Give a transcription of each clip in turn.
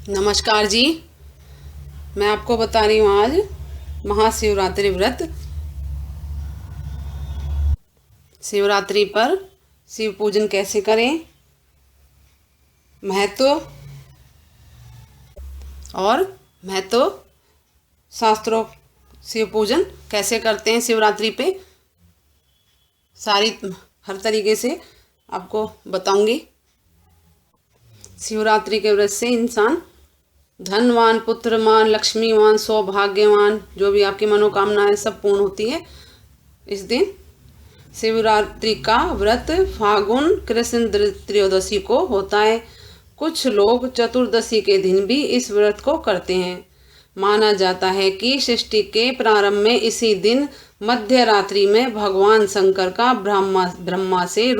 नमस्कार जी। मैं आपको बता रही हूँ आज महाशिवरात्रि व्रत। शिवरात्रि पर शिव पूजन कैसे करें, महत्व और महत्व शास्त्रों शिव पूजन कैसे करते हैं शिवरात्रि पे, सारी हर तरीके से आपको बताऊंगी। शिवरात्रि के व्रत से इंसान धनवान, पुत्रवान, लक्ष्मीवान, सौभाग्यवान, जो भी आपकी मनोकामनाएं सब पूर्ण होती है इस दिन। शिवरात्रि का व्रत फागुन कृष्ण त्रयोदशी को होता है। कुछ लोग चतुर्दशी के दिन भी इस व्रत को करते हैं। माना जाता है कि सृष्टि के प्रारंभ में इसी दिन मध्य रात्रि में भगवान शंकर का ब्रह्मा से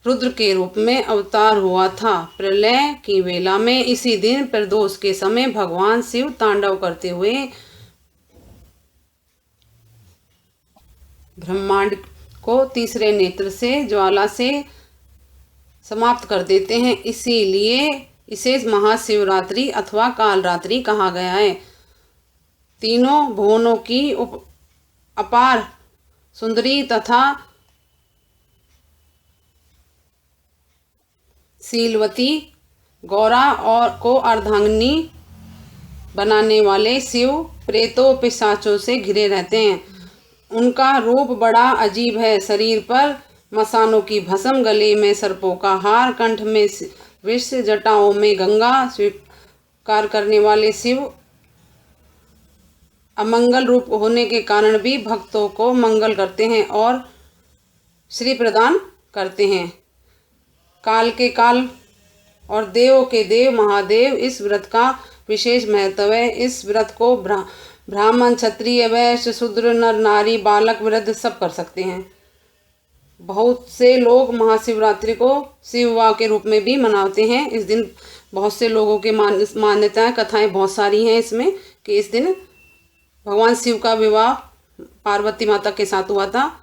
रुद्र के रूप में अवतार हुआ था। प्रलय की वेला में इसी दिन प्रदोष के समय भगवान शिव तांडव करते हुए ब्रह्मांड को तीसरे नेत्र से ज्वाला से समाप्त कर देते हैं। इसीलिए इसे महाशिवरात्रि अथवा कालरात्रि कहा गया है। तीनों भुवनों की अपार सुंदरी तथा शीलवती गौरा और को अर्धांगिनी बनाने वाले शिव प्रेतों पिशाचों से घिरे रहते हैं। उनका रूप बड़ा अजीब है। शरीर पर मसानों की भस्म, गले में सर्पों का हार, कंठ में विष, जटाओं में गंगा स्वीकार करने वाले शिव अमंगल रूप होने के कारण भी भक्तों को मंगल करते हैं और श्री प्रदान करते हैं। काल के काल और देव के देव महादेव इस व्रत का विशेष महत्व है। इस व्रत को ब्राह्मण, क्षत्रिय, वैश्य, शूद्र, नर, नारी, बालक, वृद्ध सब कर सकते हैं। बहुत से लोग महाशिवरात्रि को शिव विवाह के रूप में भी मनाते हैं। इस दिन बहुत से लोगों के मान्यताएं, कथाएं बहुत सारी हैं इसमें कि इस दिन भगवान शिव का विवाह पार्वती माता के साथ हुआ था।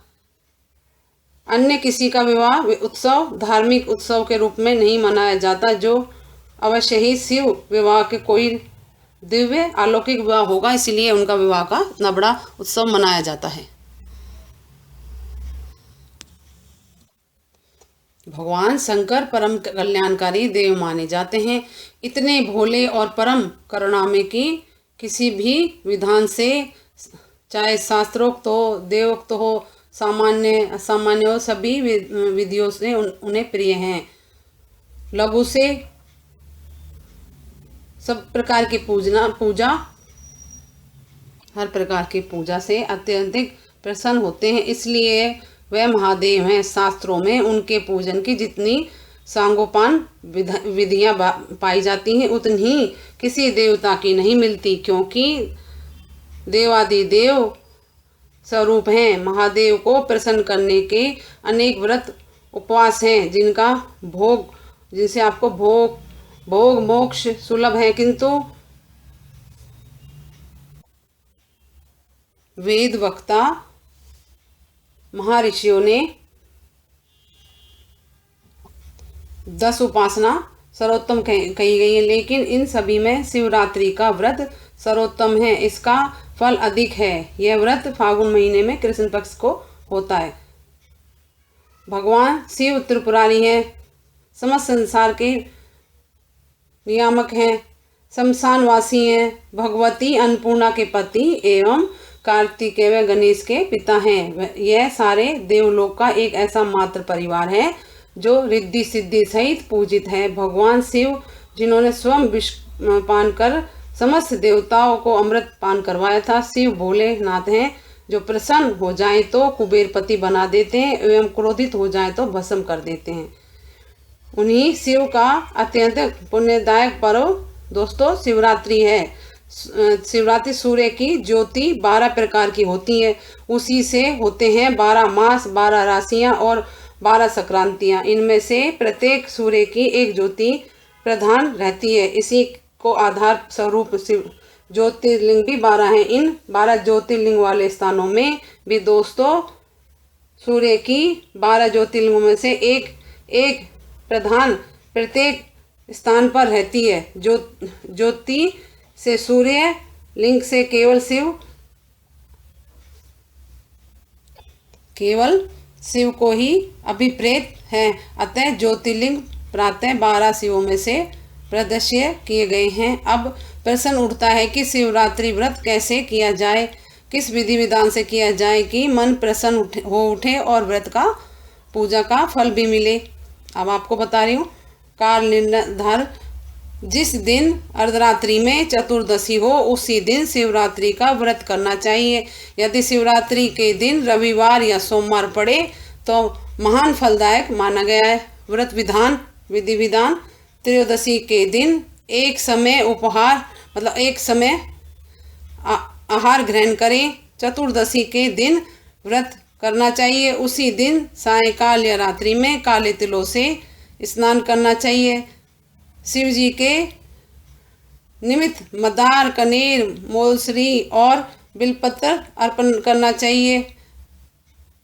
अन्य किसी का विवाह उत्सव धार्मिक उत्सव के रूप में नहीं मनाया जाता, जो अवश्य ही शिव विवाह के कोई दिव्य अलौकिक विवाह होगा, इसलिए उनका विवाह का इतना बड़ा उत्सव मनाया जाता है। भगवान शंकर परम कल्याणकारी देव माने जाते हैं। इतने भोले और परम करुणामय की किसी भी विधान से, चाहे शास्त्रोक्त हो, देवोक्त हो, सामान्य असामान्य हो, सभी विधियों से उन्हें प्रिय हैं। लघु से सब प्रकार की पूजा हर प्रकार की पूजा से अत्यधिक प्रसन्न होते हैं, इसलिए वह महादेव हैं। शास्त्रों में उनके पूजन की जितनी सांगोपान विधियां पाई जाती हैं, उतनी किसी देवता की नहीं मिलती, क्योंकि देवादिदेव स्वरूप हैं। महादेव को प्रसन्न करने के अनेक व्रत उपवास हैं, जिनसे आपको भोग मोक्ष सुलभ है, किंतु वेद वक्ता महर्षियों ने 10 उपासना सर्वोत्तम कही गई है, लेकिन इन सभी में शिवरात्रि का व्रत सर्वोत्तम है। इसका फल अधिक है। यह व्रत फागुन महीने में कृष्ण पक्ष को होता है। भगवान शिव त्रिपुरारी हैं, समस्त संसार के नियामक हैं, शमशानवासी हैं, भगवती अन्नपूर्णा के पति एवं कार्तिकेय व गणेश के पिता हैं। यह सारे देवलोक का एक ऐसा मात्र परिवार है जो रिद्धि सिद्धि सहित पूजित है। भगवान शिव, जिन्होंने स्वयं विष पान कर समस्त देवताओं को अमृत पान करवाया था, शिव भोलेनाथ हैं, जो प्रसन्न हो जाएं तो कुबेरपति बना देते हैं एवं क्रोधित हो जाएं तो भस्म कर देते हैं। उन्हीं शिव का अत्यंत पुण्यदायक पर्व दोस्तों शिवरात्रि है। शिवरात्रि सूर्य की ज्योति 12 प्रकार की होती है। उसी से होते हैं 12 मास, 12 राशियां और 12 संक्रांतियां। इनमें से प्रत्येक सूर्य की एक ज्योति प्रधान रहती है। इसी को आधार स्वरूप शिव ज्योतिर्लिंग भी 12 हैं। इन 12 ज्योतिर्लिंग वाले स्थानों में भी दोस्तों सूर्य की 12 ज्योतिर्लिंगों में से एक प्रधान प्रत्येक स्थान पर रहती है। ज्योति से सूर्य, लिंग से केवल शिव को ही अभिप्रेत है। अतः ज्योतिर्लिंग प्रातः 12 शिवों में से प्रदर्श्य किए गए हैं। अब प्रश्न उठता है कि शिवरात्रि व्रत कैसे किया जाए, किस विधि विधान से किया जाए कि मन प्रसन्न हो उठे और व्रत का पूजा का फल भी मिले। अब आपको बता रही हूँ। काल निर्धार, जिस दिन अर्धरात्रि में चतुर्दशी हो उसी दिन शिवरात्रि का व्रत करना चाहिए। यदि शिवरात्रि के दिन रविवार या सोमवार पड़े तो महान फलदायक माना गया है। व्रत विधान, विधि विधान, त्रयोदशी के दिन एक समय आहार ग्रहण करें। चतुर्दशी के दिन व्रत करना चाहिए। उसी दिन सायंकाल या रात्रि में काले तिलों से स्नान करना चाहिए। शिव जी के निमित्त मदार, कनेर, मोलसरी और बेलपत्र अर्पण करना चाहिए।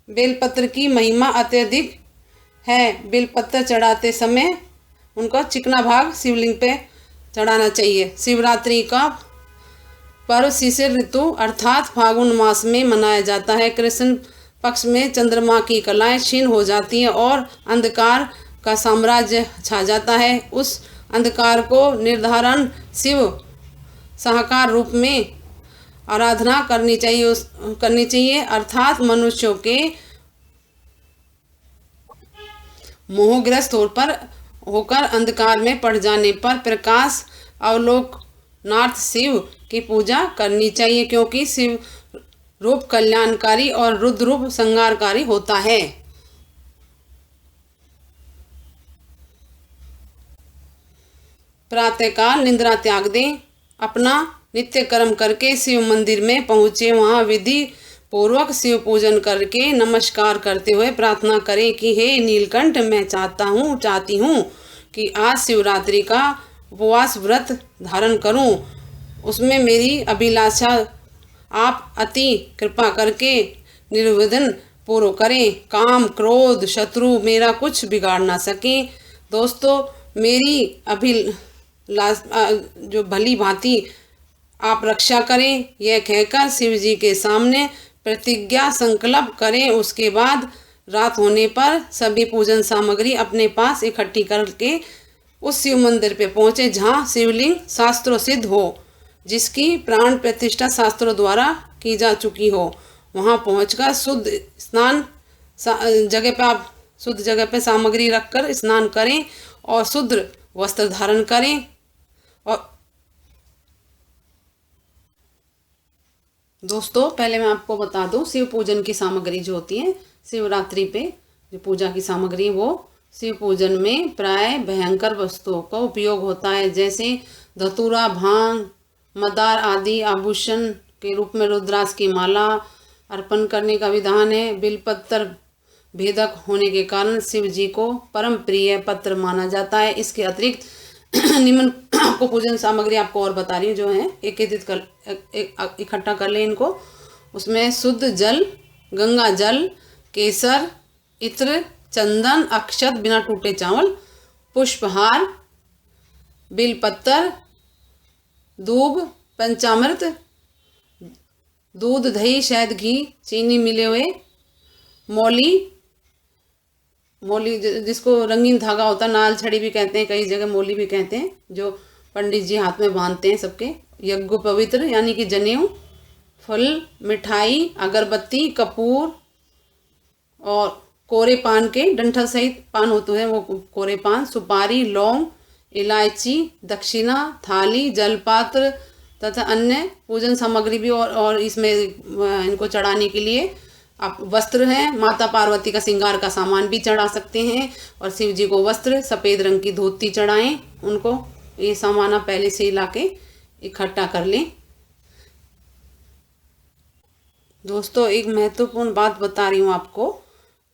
बेलपत्र की महिमा अत्यधिक है। बेलपत्र चढ़ाते समय उनका चिकना भाग शिवलिंग पे चढ़ाना चाहिए। शिवरात्रि का पर्व शिशिर ऋतु अर्थात फागुन मास में मनाया जाता है। कृष्ण पक्ष में चंद्रमा की कलाएं क्षीण हो जाती हैं और अंधकार का साम्राज्य छा जाता है। उस अंधकार को निर्धारण शिव साकार रूप में आराधना करनी चाहिए अर्थात मनुष्यों के मोहग्रस्त होकर अंधकार में पड़ जाने पर प्रकाश अवलोकनार्थ शिव की पूजा करनी चाहिए, क्योंकि शिव रूप कल्याणकारी और रुद्र रूप संहारकारी होता है। प्रातःकाल निद्रा त्याग दें। अपना नित्य कर्म करके शिव मंदिर में पहुँचे। वहाँ विधि पूर्वक शिव पूजन करके नमस्कार करते हुए प्रार्थना करें कि हे नीलकंठ, मैं चाहती हूँ कि आज शिवरात्रि का उपवास व्रत धारण करूँ। उसमें मेरी अभिलाषा आप अति कृपा करके निर्विघ्न पूर्ण करें। काम, क्रोध, शत्रु मेरा कुछ बिगाड़ ना सके। दोस्तों, मेरी जो भली भांति आप रक्षा करें, यह कहकर शिव जी के सामने प्रतिज्ञा संकल्प करें। उसके बाद रात होने पर सभी पूजन सामग्री अपने पास इकट्ठी करके उस शिव मंदिर पे पहुँचे जहाँ शिवलिंग शास्त्रों सिद्ध हो, जिसकी प्राण प्रतिष्ठा शास्त्रों द्वारा की जा चुकी हो। वहाँ पहुँचकर शुद्ध जगह पे सामग्री रखकर स्नान करें और शुद्ध वस्त्र धारण करें। और दोस्तों, पहले मैं आपको बता दूं, शिव पूजन की सामग्री जो होती है शिवरात्रि पे जो पूजा की सामग्री, वो शिव पूजन में प्राय भयंकर वस्तुओं का उपयोग होता है, जैसे धतूरा, भांग, मदार आदि आभूषण के रूप में रुद्राक्ष की माला अर्पण करने का विधान है। बिलपत्र भेदक होने के कारण शिव जी को परम प्रिय पत्र माना जाता है। इसके अतिरिक्त निम्न आपको पूजन सामग्री आपको और बता रही हूँ जो है, इकट्ठा कर ले इनको। उसमें शुद्ध जल, गंगा जल, केसर, इत्र, चंदन, अक्षत बिना टूटे चावल, पुष्पहार, बेलपत्र, दूब, पंचामृत, दूध, दही, शहद, घी, चीनी मिले हुए, मौली जिसको रंगीन धागा होता है, नाल छड़ी भी कहते हैं, कई जगह मौली भी कहते हैं, जो पंडित जी हाथ में बांधते हैं सबके। यज्ञ पवित्र यानी कि जनेऊ, फल, मिठाई, अगरबत्ती, कपूर और कोरे पान के डंठल सहित पान होते हैं वो कोरे पान, सुपारी, लौंग, इलायची, दक्षिणा, थाली, जलपात्र तथा अन्य पूजन सामग्री भी और इसमें इनको चढ़ाने के लिए आप वस्त्र हैं। माता पार्वती का श्रृंगार का सामान भी चढ़ा सकते हैं और शिव जी को वस्त्र, सफ़ेद रंग की धोती चढ़ाएं उनको। ये सामान आप पहले से ला के इकट्ठा कर लें। दोस्तों, एक महत्वपूर्ण बात बता रही हूँ आपको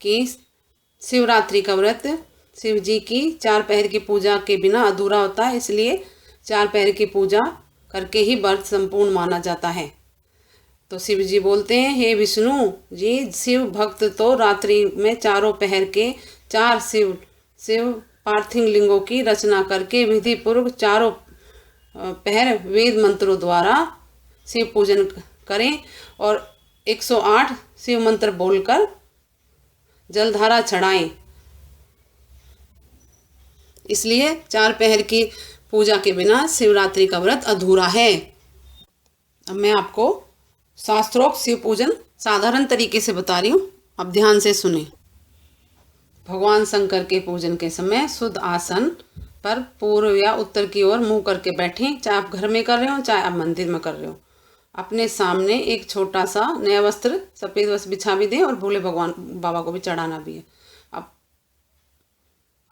कि शिवरात्रि का व्रत शिव जी की 4 पहर की पूजा के बिना अधूरा होता है, इसलिए 4 पहर की पूजा करके ही व्रत संपूर्ण माना जाता है। तो शिव जी बोलते हैं, हे विष्णु जी, शिव भक्त तो रात्रि में 4 पहर के 4 शिव पार्थिव लिंगों की रचना करके विधि पूर्वक चारों पहर वेद मंत्रों द्वारा शिव पूजन करें और 108 शिव मंत्र बोलकर जलधारा चढ़ाएं। इसलिए 4 पहर की पूजा के बिना शिवरात्रि का व्रत अधूरा है। अब मैं आपको शास्त्रोक्त शिव पूजन साधारण तरीके से बता रही हूँ, अब ध्यान से सुने। भगवान शंकर के पूजन के समय शुद्ध आसन पर पूर्व या उत्तर की ओर मुंह करके बैठें, चाहे आप घर में कर रहे हो चाहे आप मंदिर में कर रहे हो। अपने सामने एक छोटा सा नया वस्त्र, सफ़ेद वस्त्र बिछा भी दें और भोले भगवान बाबा को भी चढ़ाना भी है। अब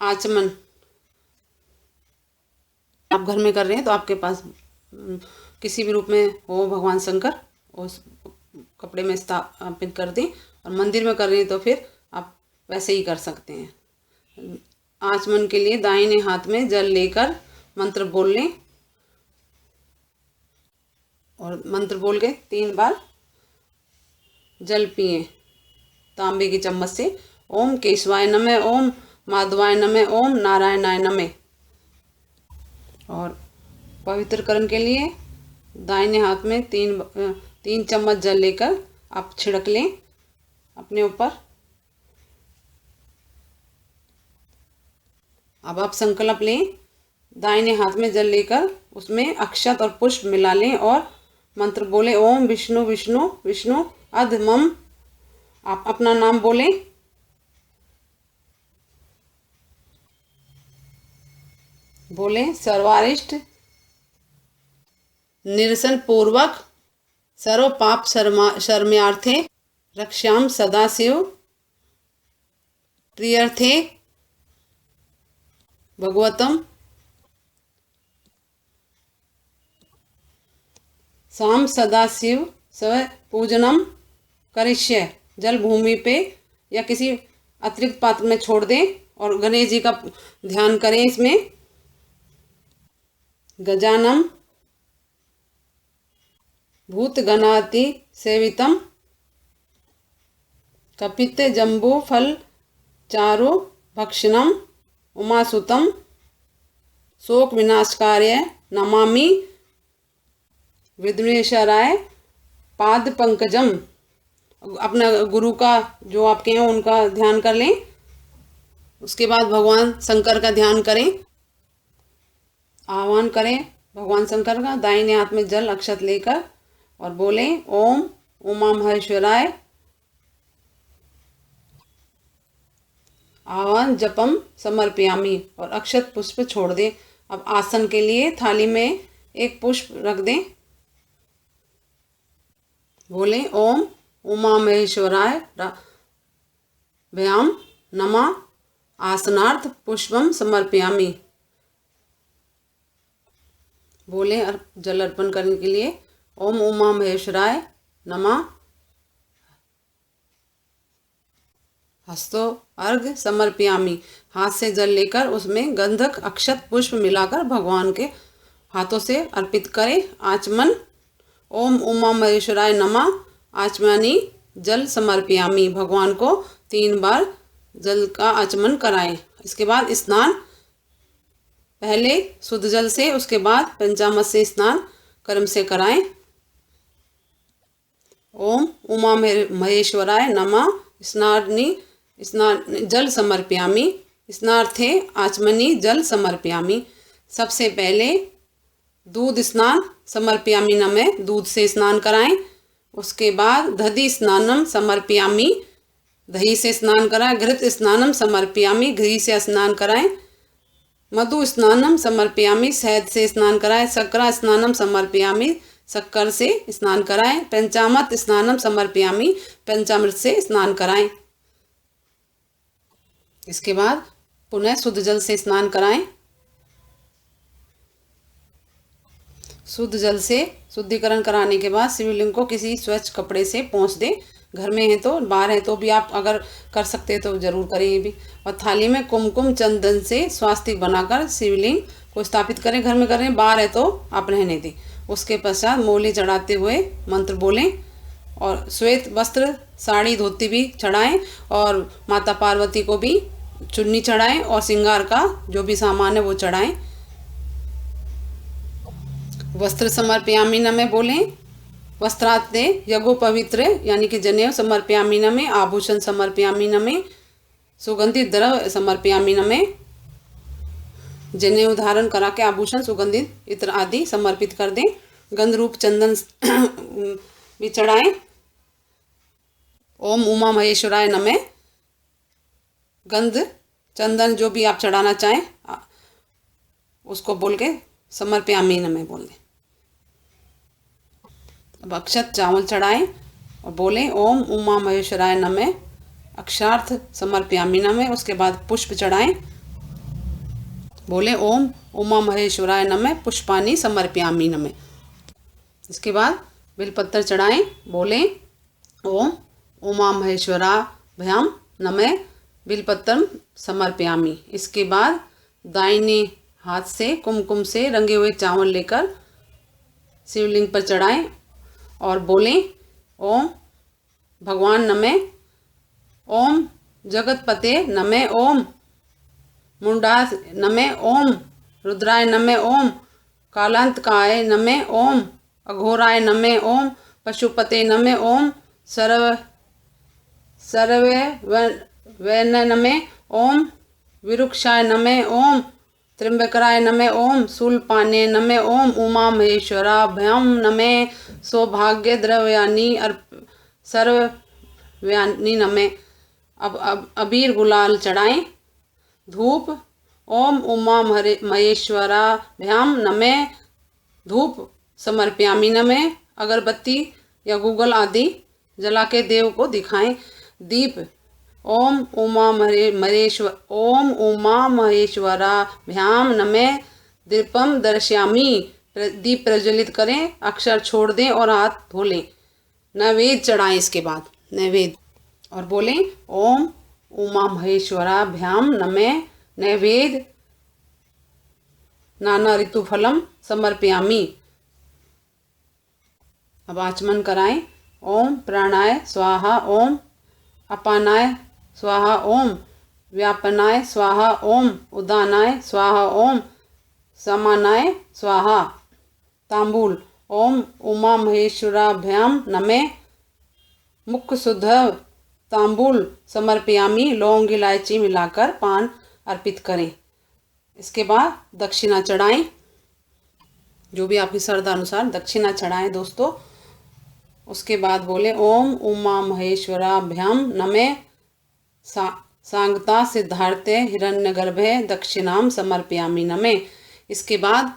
आचमन आप घर में कर रहे हैं तो आपके पास किसी भी रूप में हो भगवान शंकर, उस कपड़े में स्थापित कर दें, और मंदिर में कर रहे हैं तो फिर आप वैसे ही कर सकते हैं। आचमन के लिए दाहिने हाथ में जल लेकर मंत्र बोल लें और मंत्र बोल के 3 बार जल पिए तांबे की चम्मच से। ओम केशवाय नमः, ओम माधवाय नमः, ओम नारायणाय नमः। और पवित्रकरण के लिए दाहिने हाथ में 3 चम्मच जल लेकर आप छिड़क लें अपने ऊपर। अब आप संकल्प लें, दाहिने हाथ में जल लेकर उसमें अक्षत और पुष्प मिला लें और मंत्र बोले ओम विष्णु विष्णु विष्णु अध मम। आप अपना नाम बोलें। बोलें सर्वारिष्ट निरसन पूर्वक सर्व पाप शर्म्यार्थे रक्षाम सदाशिव प्रियर्थे भगवतम साम सदाशिव स्व पूजनम करिष्य। जल भूमि पे या किसी अतिरिक्त पात्र में छोड़ दें और गणेश जी का ध्यान करें। इसमें गजानम भूत गणाति सेवितम कपित जम्बू फल चारु भक्षणम उमासुतम शोक विनाशकार्य नमामि विघ्नेश्वराय पाद पंकजम। अपना गुरु का जो आपके हैं उनका ध्यान कर लें, उसके बाद भगवान शंकर का ध्यान करें, आह्वान करें भगवान शंकर का। दाहिने हाथ में जल अक्षत लेकर और बोलें ओम उमा महेश्वराय आह्वान जपम समर्पयामि और अक्षत पुष्प छोड़ दें। अब आसन के लिए थाली में एक पुष्प रख दें। बोलें ओम उमा महेश्वराय व्याम नमः आसनार्थ पुष्पम समर्पयामि। बोले जल अर्पण करने के लिए ओम उमा महेश्वराय नमः हस्तो अर्घ समर्पयामि। हाथ से जल लेकर उसमें गंधक अक्षत पुष्प मिलाकर भगवान के हाथों से अर्पित करें। आचमन ओम उमा महेश्वराय नमः आचमनी जल समर्पयामि। भगवान को 3 बार जल का आचमन कराएं। इसके बाद स्नान, पहले शुद्ध जल से, उसके बाद पंचामृत से स्नान कर्म से कराएं। ओम उमा महेश्वराय नमः स्नान जल समर्पयामि स्नार्थे आचमनी जल समर्पयामि। सबसे पहले दूध स्नान समर्पयामि नमः, दूध से स्नान कराएं। उसके बाद दधि स्नानम समर्पयामि, दही से स्नान कराएं। घृत स्नानम समर्पयामि, घी से स्नान कराएं। मधु स्नानम समर्पयामि, शहद से स्नान कराएं। शक्कर स्नानम समर्पयामि, शक्कर से स्नान कराएं। पंचामृत स्नानम समर्पयामि, पंचामृत से स्नान कराएं। इसके बाद पुनः शुद्ध जल से स्नान कराएं। शुद्ध जल से शुद्धिकरण कराने के बाद शिवलिंग को किसी स्वच्छ कपड़े से पोंछ दें। घर में है तो, बाहर है तो भी आप अगर कर सकते हैं तो जरूर करें ये भी। और थाली में कुमकुम चंदन से स्वास्तिक बनाकर शिवलिंग को स्थापित करें। घर में करें, बाहर है तो आप रहने दें। उसके पश्चात मोली चढ़ाते हुए मंत्र बोलें और श्वेत वस्त्र साड़ी धोती भी चढ़ाएं और माता पार्वती को भी चुन्नी चढ़ाएं और श्रृंगार का जो भी सामान है वो चढ़ाएं। वस्त्र समर्पयामि नमे बोलें। वस्त्राते यगो पवित्र यानी कि जनेऊ समर्पयामि नमे। आभूषण समर्पयामि नमे। सुगंधित द्रव्य समर्पयामि नमे। जनेऊ धारण करा के आभूषण सुगंधित इत्र आदि समर्पित कर दें। गंध रूप चंदन भी चढ़ाएं। ओम उमा महेश्वराय नमः। गंध चंदन जो भी आप चढ़ाना चाहें उसको बोल के समर्पयामि नमः बोल दें। अब अक्षत चावल चढ़ाएं और बोलें ओम उमा महेश्वराय नमः। अक्षार्थ समर्पयामि नमः। उसके बाद पुष्प चढ़ाएं, बोले ओम उमा महेश्वराय नमः पुष्पानि समर्पयामि नमः। इसके बाद बेलपत्र चढ़ाएं, बोलें ओम उमा महेश्वराभ्याम नमः बेलपत्रम समर्पयामि। इसके बाद दाहिने हाथ से कुमकुम से रंगे हुए चावल लेकर शिवलिंग पर चढ़ाएं और बोलें ओम भगवान नमः। ओम जगतपते नमः। ओम मुंडास नमः। ओम रुद्राय नमः। ओम कालांतकाय नमः। ओम अघोराय नमः। ओम पशुपते नमः। ओम सर्वैर्वैन नमः। ओम विरुक्षाय नमः। ओम त्र्यंबकराय नमः। ओम शूलपाणे नमः। ओम उमा महेश्वराभ्याम नमः सौभाग्य द्रव्यानि सर्वव्यानि नमः। अब अबीर गुलाल चढ़ाएं। धूप ओम उमा महेश्वराभ्याम नमः धूप समर्पयामि नमः। अगरबत्ती या गूगल आदि जला के देव को दिखाएं। दीप ओम उमा महेश्वराभ्याम नमः दीपम दर्शयामि। दीप प्रज्वलित करें, अक्षर छोड़ दें और हाथ धो लें। नैवेद्य चढ़ाएं। इसके बाद नैवेद्य और बोलें ओम उमा महेश्वराभ्याम नमः नैवेद्य नाना ऋतुफलम समर्पयामि। अब आचमन कराएं। ओम प्राणाय स्वाहा। ओम अपानाय स्वाहा। ओम व्यापनाय स्वाहा। ओम उदानाय स्वाहा। ओम समानाय स्वाहा। तांबूल ओम उमा महेश्वराभ्याम नमः मुख शुद्ध तांबूल समर्पयामि। लौंग इलायची मिलाकर पान अर्पित करें। इसके बाद दक्षिणा चढ़ाएं। जो भी आपकी श्रद्धा अनुसार दक्षिणा चढ़ाएं दोस्तों। उसके बाद बोले ओम उमा महेश्वराभ्याम नमः सांगता सिद्धार्थे हिरण्यगर्भे दक्षिणाम समर्पयामि नमः। इसके बाद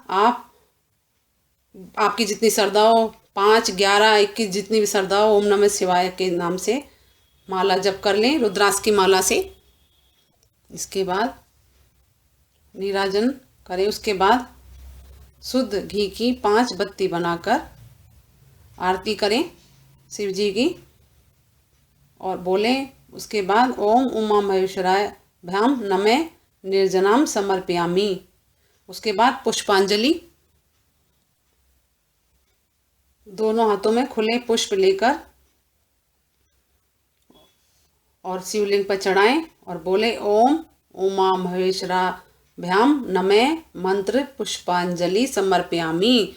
आपकी जितनी श्रद्धा हो 5, 11, 21 जितनी भी श्रद्धा हो ओम नमः शिवाय के नाम से माला जप कर लें रुद्राक्ष की माला से। इसके बाद नीराजन करें। उसके बाद शुद्ध घी की 5 बत्ती बनाकर आरती करें शिव जी की और बोलें उसके बाद ओम उमा महेश्वराभ्याम नमः निर्जनाम समर्पयामि। उसके बाद पुष्पांजलि दोनों हाथों में खुले पुष्प लेकर और शिवलिंग पर चढ़ाएं और बोले ओम उमा महेश्वराभ्याम नमः मंत्र पुष्पांजलि समर्पयामि।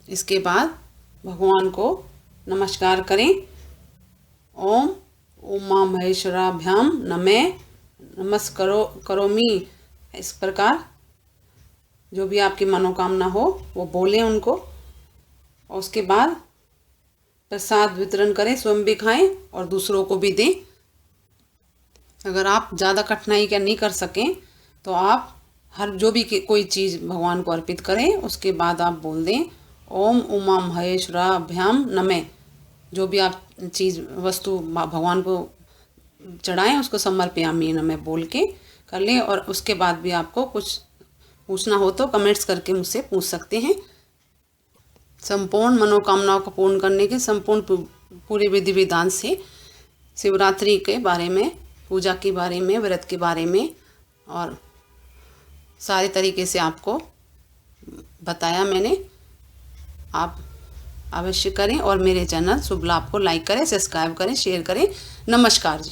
इसके बाद भगवान को नमस्कार करें। ओम उमा महेश्वराभ्याम नमः नमस्कारो करोमि। इस प्रकार जो भी आपकी मनोकामना हो वो बोलें उनको और उसके बाद प्रसाद वितरण करें। स्वयं भी खाएं और दूसरों को भी दें। अगर आप ज़्यादा कठिनाई क्या नहीं कर सकें तो आप हर जो भी कोई चीज़ भगवान को अर्पित करें उसके बाद आप बोल दें ओम उमा महेश्वराभ्याम नमः। जो भी आप चीज़ वस्तु भगवान को चढ़ाएं उसको समर्पयामि नमः बोल के कर लें। और उसके बाद भी आपको कुछ पूछना हो तो कमेंट्स करके मुझसे पूछ सकते हैं। संपूर्ण मनोकामनाओं को पूर्ण करने के संपूर्ण पूरे विधि विधान से शिवरात्रि के बारे में, पूजा के बारे में, व्रत के बारे में और सारे तरीके से आपको बताया मैंने। आप अवश्य करें और मेरे चैनल शुभ लाभ को लाइक करें, सब्सक्राइब करें, शेयर करें। नमस्कार जी।